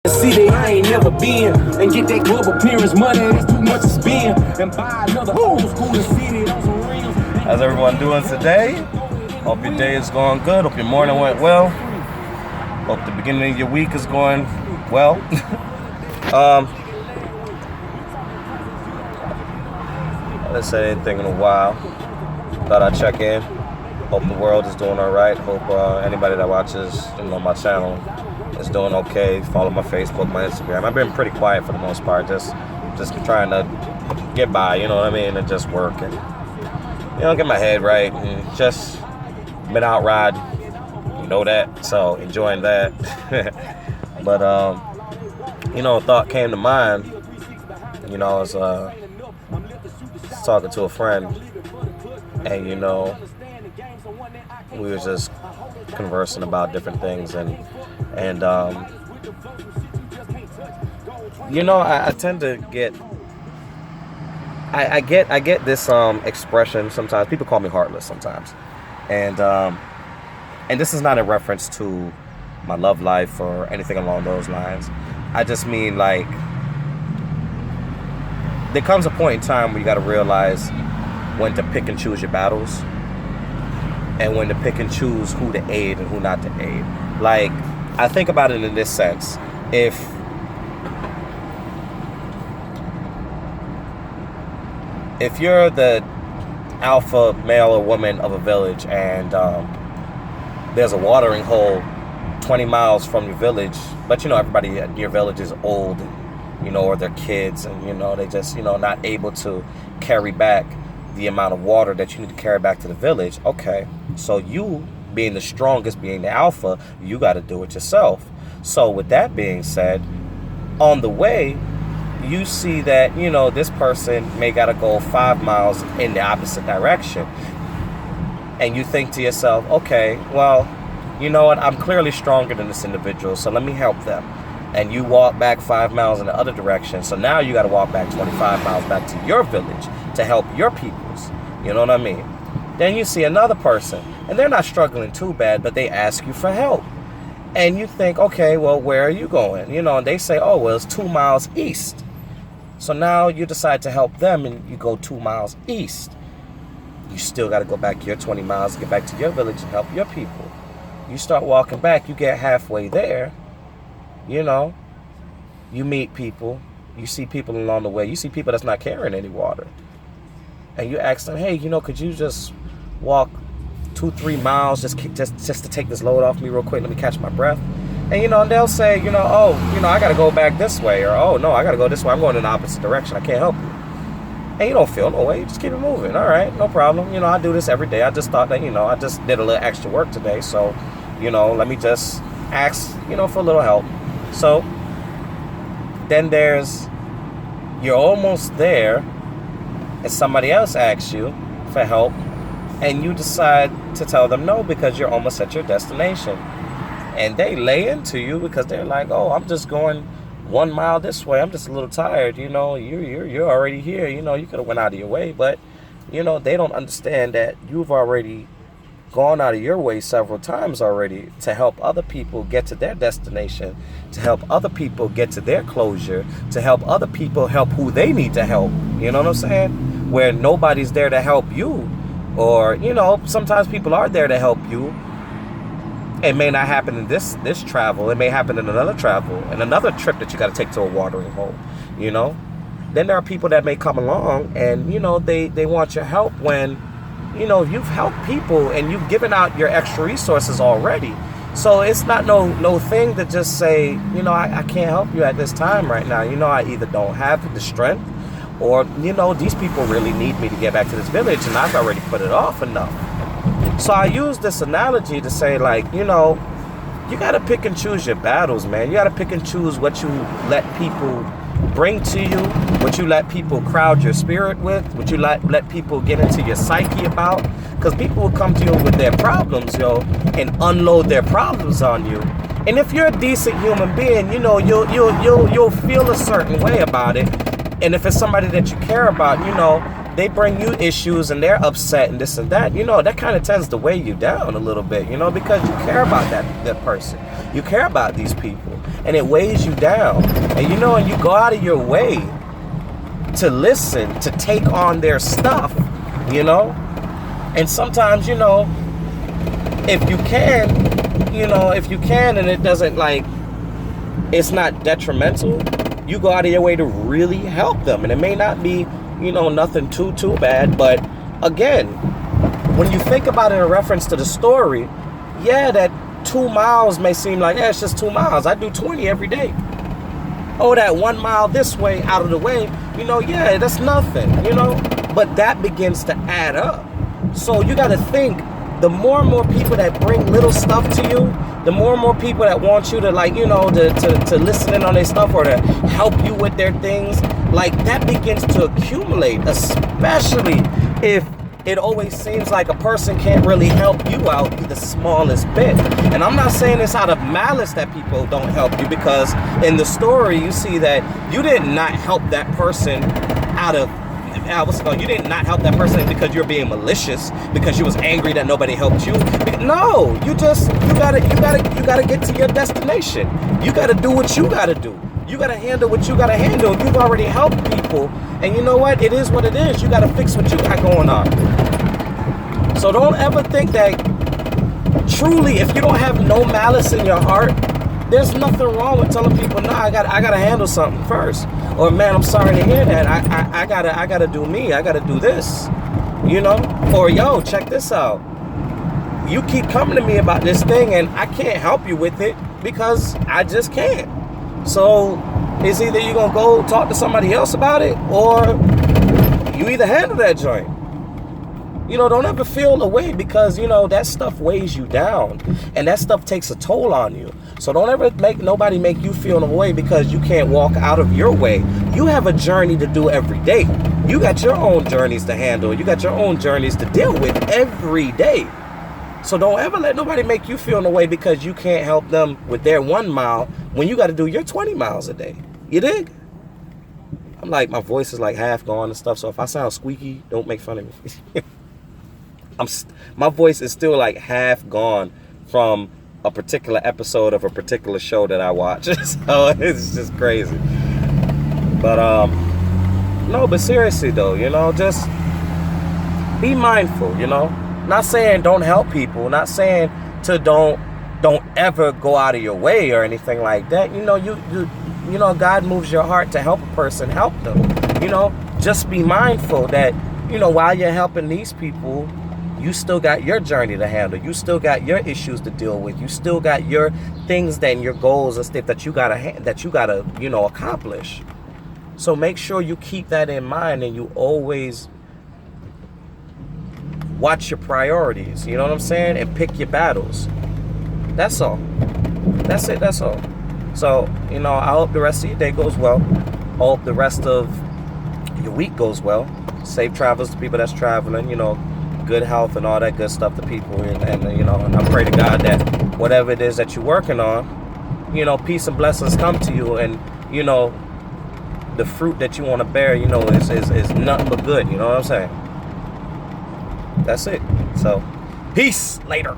City I ain't never been, and get that club appearance money, that's too much to spend, and buy another old school city on some rims. How's everyone doing today? Hope your day is going good. Hope your morning went well. Hope the beginning of your week is going well. I haven't said anything in a while. Thought I'd check in. Hope the world is doing all right. Hope anybody that watches, my channel is doing okay. Follow my Facebook, my Instagram. I've been pretty quiet for the most part. Just trying to get by, and just work and get my head right and just been out riding. That. So enjoying that. But a thought came to mind. I was talking to a friend, and we were just conversing about different things, and I tend to get I get this expression sometimes. People call me heartless sometimes, and this is not a reference to my love life or anything along those lines. I just mean, like, there comes a point in time where you got to realize when to pick and choose your battles, and when to pick and choose who to aid and who not to aid. Like, I think about it in this sense. If you're the alpha male or woman of a village, and there's a watering hole 20 miles from your village, but everybody at your village is old, or their kids, and they just not able to carry back the amount of water that you need to carry back to the village. Okay, so you, being the strongest, being the alpha, you got to do it yourself. So with that being said, on the way, you see that this person may got to go 5 miles in the opposite direction, and you think to yourself, okay, well, you know what, I'm clearly stronger than this individual, so let me help them. And you walk back 5 miles in the other direction, so now you got to walk back 25 miles back to your village to help your peoples. You know what I mean? Then you see another person, and they're not struggling too bad, but they ask you for help. And you think, okay, well, where are you going? And they say, oh, well, it's 2 miles east. So now you decide to help them, and you go 2 miles east. You still got to go back your 20 miles to get back to your village and help your people. You start walking back, you get halfway there, you meet people, you see people along the way, you see people that's not carrying any water. And you ask them, hey, could you just walk 2-3 miles just to take this load off me real quick, let me catch my breath. And they'll say, oh, I gotta go back this way, or oh no, I gotta go this way, I'm going in the opposite direction, I can't help you. And you don't feel no way, you just keep it moving. All right, no problem. I do this every day. I just thought that, I just did a little extra work today, so let me just ask, for a little help. So then you're almost there, and somebody else asks you for help, and you decide to tell them no because you're almost at your destination. And they lay into you because they're like, oh, I'm just going 1 mile this way. I'm just a little tired. You're already here. You could have went out of your way, but they don't understand that you've already gone out of your way several times already to help other people get to their destination, to help other people get to their closure, to help other people help who they need to help. You know what I'm saying? Where nobody's there to help you, or sometimes people are there to help you. It may not happen in this travel. It may happen in another travel, and another trip that you got to take to a watering hole. Then there are people that may come along, and they want your help when you've helped people and you've given out your extra resources already. So it's not no thing to just say, I can't help you at this time right now. I either don't have the strength, or these people really need me to get back to this village, and I've already put it off enough. So I use this analogy to say, like, you got to pick and choose your battles, man. You got to pick and choose what you let people bring to you, what you let people crowd your spirit with, what you let people get into your psyche about. Because people will come to you with their problems, and unload their problems on you. And if you're a decent human being, you'll feel a certain way about it. And if it's somebody that you care about, they bring you issues and they're upset and this and that, that kind of tends to weigh you down a little bit, because you care about that person. You care about these people, and it weighs you down. And you know, and you go out of your way to listen, to take on their stuff, you know. And sometimes, you know, if you can, and it doesn't, like, it's not detrimental, you go out of your way to really help them. And it may not be, you know, nothing too bad, but again, when you think about it in reference to the story, yeah, that 2 miles may seem like, yeah, it's just 2 miles. I do 20 every day. Oh, that 1 mile this way, out of the way, you know, yeah, that's nothing, you know, but that begins to add up. So you got to think, the more and more people that bring little stuff to you, the more and more people that want you to, like, you know, to listen in on their stuff or to help you with their things, like, that begins to accumulate, especially if it always seems like a person can't really help you out the smallest bit. And I'm not saying this out of malice that people don't help you, because in the story you see that you did not help that person out of you did not help that person because you're being malicious, because you was angry that nobody helped you. No, you gotta get to your destination. You gotta do what you gotta do. You gotta handle what you gotta handle. You've already helped people, and you know what? It is what it is. You gotta fix what you got going on. So don't ever think that truly, if you don't have no malice in your heart, there's nothing wrong with telling people, nah, I gotta handle something first. Or, man, I'm sorry to hear that. I gotta do me. I gotta do this. You know? Or, yo, check this out. You keep coming to me about this thing and I can't help you with it because I just can't. So it's either you're gonna go talk to somebody else about it, or you either handle that joint. You know, don't ever feel away, because, you know, that stuff weighs you down and that stuff takes a toll on you. So don't ever make nobody make you feel away because you can't walk out of your way. You have a journey to do every day. You got your own journeys to handle. You got your own journeys to deal with every day. So don't ever let nobody make you feel away because you can't help them with their 1 mile when you got to do your 20 miles a day. You dig? I'm like, my voice is like half gone and stuff. So if I sound squeaky, don't make fun of me. My voice is still like half gone from a particular episode of a particular show that I watch. So it's just crazy. But no, but seriously though, you know, just be mindful, you know. Not saying don't help people, not saying to don't ever go out of your way or anything like that. You know, you know, God moves your heart to help a person, help them. You know, just be mindful that, you know, while you're helping these people, you still got your journey to handle. You still got your issues to deal with. You still got your things and your goals and stuff that you gotta, you know, accomplish. So make sure you keep that in mind and you always watch your priorities. You know what I'm saying? And pick your battles. That's all. That's it. That's all. So, you know, I hope the rest of your day goes well. I hope the rest of your week goes well. Safe travels to people that's traveling, you know. Good health and all that good stuff to people, and you know, and I pray to God that whatever it is that you're working on, you know, peace and blessings come to you, and you know, the fruit that you want to bear, you know, is nothing but good. You know what I'm saying? That's it. So, peace. Later.